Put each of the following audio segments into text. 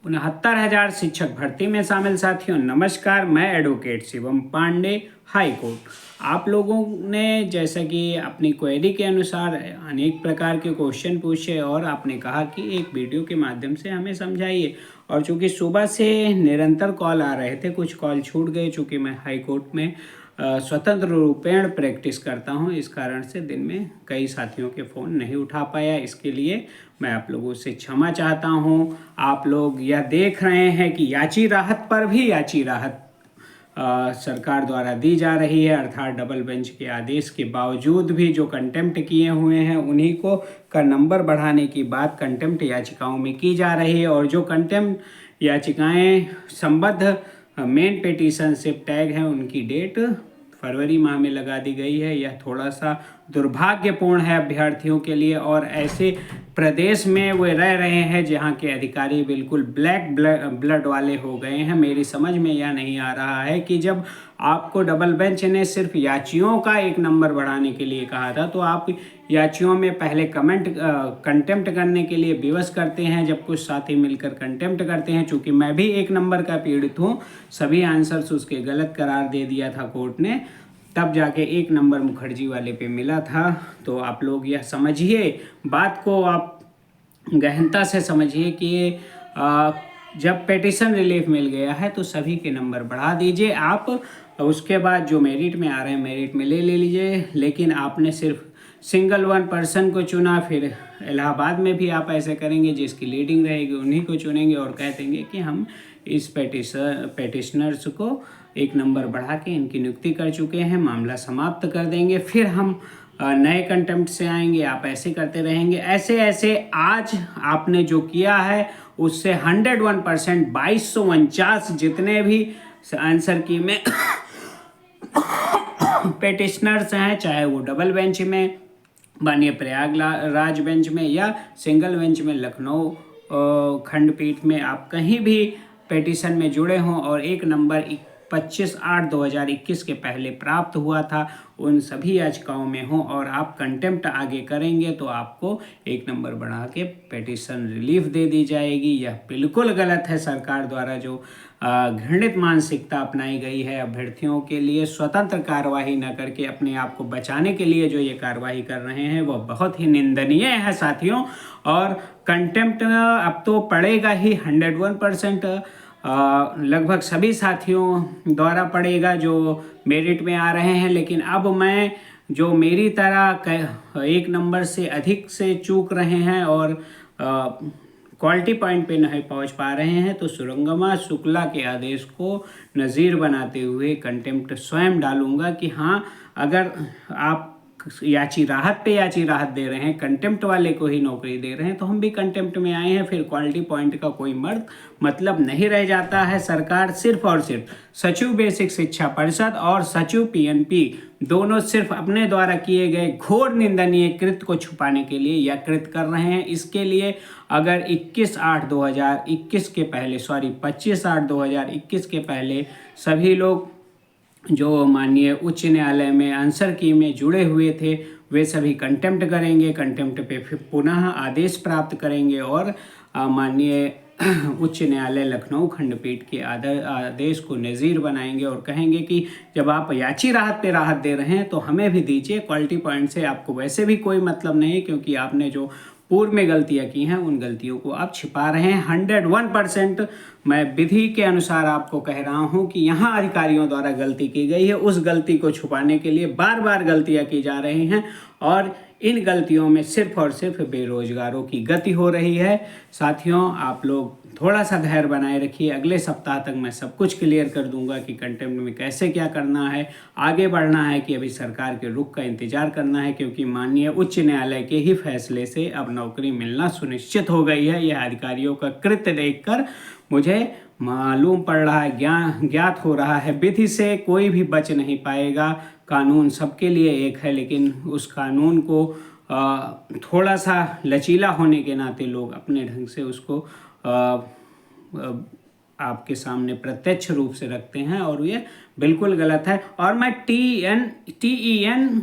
69,000 शिक्षक भर्ती में शामिल। साथियों नमस्कार, मैं advocate Shivam Pandey, high court. आप लोगों ने जैसा कि अपनी क्वेरी के अनुसार अनेक प्रकार के क्वेश्चन पूछे और आपने कहा कि एक वीडियो के माध्यम से हमें समझाइए। और चूंकि सुबह से निरंतर कॉल आ रहे थे, कुछ कॉल छूट गए चूँकि मैं हाई कोर्ट में स्वतंत्र रूपेण प्रैक्टिस करता हूं, इस कारण से दिन में कई साथियों के फ़ोन नहीं उठा पाया। इसके लिए मैं आप लोगों से क्षमा चाहता हूं। आप लोग यह देख रहे हैं कि याची राहत पर भी याची राहत सरकार द्वारा दी जा रही है, अर्थात डबल बेंच के आदेश के बावजूद भी जो कंटेम्प्ट किए हुए हैं उन्हीं को का नंबर बढ़ाने की बात कंटेम्प्ट याचिकाओं में की जा रही है। और जो कंटेम्प्ट याचिकाएं संबद्ध मेन पिटीशनशिप टैग हैं उनकी डेट फरवरी माह में लगा दी गई है। यह थोड़ा सा दुर्भाग्यपूर्ण है अभ्यर्थियों के लिए, और ऐसे प्रदेश में वे रह रहे हैं जहां के अधिकारी बिल्कुल ब्लैक ब्लड वाले हो गए हैं। मेरी समझ में यह नहीं आ रहा है कि जब आपको डबल बेंच ने सिर्फ याचियों का एक नंबर बढ़ाने के लिए कहा था तो आप याचियों में पहले कंटेम्प्ट करने के लिए विवश करते हैं, जब कुछ साथी मिलकर कंटेम्प्ट करते हैं। चूंकि मैं भी एक नंबर का पीड़ित हूँ, सभी आंसर्स उसके गलत करार दे दिया था कोर्ट ने, तब जाके एक नंबर मुखर्जी वाले पे मिला था। तो आप लोग यह समझिए, बात को आप गहनता से समझिए कि जब पिटीशन रिलीफ मिल गया है तो सभी के नंबर बढ़ा दीजिए। आप उसके बाद जो मेरिट में आ रहे हैं मेरिट में ले लीजिए, लेकिन आपने सिर्फ सिंगल वन पर्सन को चुना। फिर इलाहाबाद में भी आप ऐसे करेंगे, जिसकी लीडिंग रहेगी उन्हीं को चुनेंगे और कह देंगे कि हम इस पेटिशनर्स को एक नंबर बढ़ा के इनकी नियुक्ति कर चुके हैं, मामला समाप्त कर देंगे। फिर हम नए कंटेम्प्ट से आएंगे। आप ऐसे करते रहेंगे। ऐसे आज आपने जो किया है उससे 101% 2249 जितने भी आंसर की में पेटिशनर्स हैं, चाहे वो डबल बेंच में माननीय प्रयागराज बेंच में या सिंगल बेंच में लखनऊ खंडपीठ में, आप कहीं भी पेटिशन में जुड़े हों और एक नंबर 25/8/2021 के पहले प्राप्त हुआ था, उन सभी याचिकाओं में हो और आप कंटेम्प्ट आगे करेंगे तो आपको एक नंबर बढ़ा के पेटिशन रिलीफ दे दी जाएगी। यह बिल्कुल गलत है। सरकार द्वारा जो घृणित मानसिकता अपनाई गई है, अभ्यर्थियों के लिए स्वतंत्र कार्यवाही न करके अपने आप को बचाने के लिए जो ये कार्यवाही कर रहे हैं वह बहुत ही निंदनीय है साथियों। और कंटेम्प्ट अब तो पड़ेगा ही 101%, लगभग सभी साथियों द्वारा पड़ेगा जो मेरिट में आ रहे हैं। लेकिन अब मैं जो मेरी तरह एक नंबर से अधिक से चूक रहे हैं और क्वालिटी पॉइंट पे नहीं पहुंच पा रहे हैं, तो सुरंगमा शुक्ला के आदेश को नज़ीर बनाते हुए कंटेम्प्ट स्वयं डालूंगा कि हाँ, अगर आप याची राहत पे याची राहत दे रहे हैं, कंटेम्प्ट वाले को ही नौकरी दे रहे हैं, तो हम भी कंटेम्प्ट में आए हैं। फिर क्वालिटी पॉइंट का कोई मतलब नहीं रह जाता है। सरकार सिर्फ और सिर्फ सचिव बेसिक शिक्षा परिषद और सचिव पीएनपी दोनों सिर्फ अपने द्वारा किए गए घोर निंदनीय कृत्य को छुपाने के लिए यह कृत्य कर रहे हैं। इसके लिए अगर 25/8/2021 के पहले 25/8/2021 के पहले सभी लोग जो माननीय उच्च न्यायालय में आंसर की में जुड़े हुए थे वे सभी कंटेम्प्ट करेंगे, कंटेम्प्ट पे फिर पुनः आदेश प्राप्त करेंगे और माननीय उच्च न्यायालय लखनऊ खंडपीठ के आदेश को नज़ीर बनाएंगे और कहेंगे कि जब आप याची राहत पे राहत दे रहे हैं तो हमें भी दीजिए। क्वालिटी पॉइंट से आपको वैसे भी कोई मतलब नहीं, क्योंकि आपने जो पूर्व में गलतियां की हैं उन गलतियों को आप छिपा रहे हैं। 101% मैं विधि के अनुसार आपको कह रहा हूं कि यहाँ अधिकारियों द्वारा गलती की गई है, उस गलती को छुपाने के लिए बार बार गलतियां की जा रही हैं और इन गलतियों में सिर्फ और सिर्फ बेरोजगारों की गति हो रही है। साथियों, आप लोग थोड़ा सा धैर्य बनाए रखिए। अगले सप्ताह तक मैं सब कुछ क्लियर कर दूंगा कि कंटेम्प्ट में कैसे क्या करना है, आगे बढ़ना है कि अभी सरकार के रुख का इंतजार करना है, क्योंकि माननीय उच्च न्यायालय के ही फैसले से अब नौकरी मिलना सुनिश्चित हो गई है। यह अधिकारियों का कृत्य देखकर मुझे मालूम पड़ रहा है, ज्ञात हो रहा है, विधि से कोई भी बच नहीं पाएगा। कानून सबके लिए एक है, लेकिन उस कानून को थोड़ा सा लचीला होने के नाते लोग अपने ढंग से उसको आपके सामने प्रत्यक्ष रूप से रखते हैं और ये बिल्कुल गलत है। और मैं TEN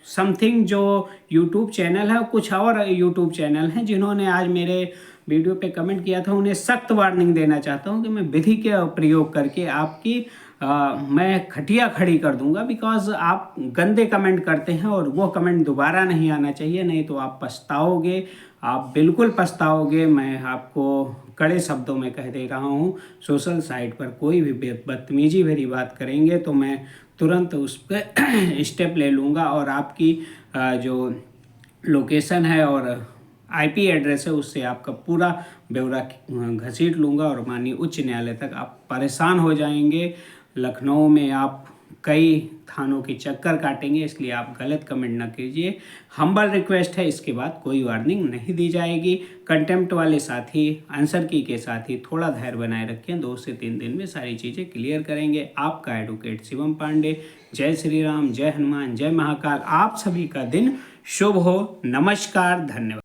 समथिंग जो यूट्यूब चैनल है, कुछ और यूट्यूब चैनल हैं जिन्होंने आज मेरे वीडियो पे कमेंट किया था, उन्हें सख्त वार्निंग देना चाहता हूँ कि मैं विधि के प्रयोग करके आपकी मैं खटिया खड़ी कर दूंगा, बिकॉज आप गंदे कमेंट करते हैं और वो कमेंट दोबारा नहीं आना चाहिए, नहीं तो आप पछताओगे, आप बिल्कुल पछताओगे। मैं आपको कड़े शब्दों में कह दे रहा हूँ, सोशल साइट पर कोई भी बदतमीजी भरी बात करेंगे तो मैं तुरंत उस पर स्टेप ले लूँगा और आपकी जो लोकेशन है और आईपी एड्रेस है उससे आपका पूरा ब्यौरा घसीट लूँगा और माननीय उच्च न्यायालय तक आप परेशान हो जाएंगे। लखनऊ में आप कई थानों की चक्कर काटेंगे, इसलिए आप गलत कमेंट ना कीजिए। हम्बल रिक्वेस्ट है, इसके बाद कोई वार्निंग नहीं दी जाएगी। कंटेम्प्ट वाले साथी, आंसर की के साथ ही थोड़ा धैर्य बनाए रखें, 2 से 3 दिन में सारी चीज़ें क्लियर करेंगे। आपका एडवोकेट शिवम पांडे। जय श्री राम, जय हनुमान, जय महाकाल। आप सभी का दिन शुभ हो। नमस्कार, धन्यवाद।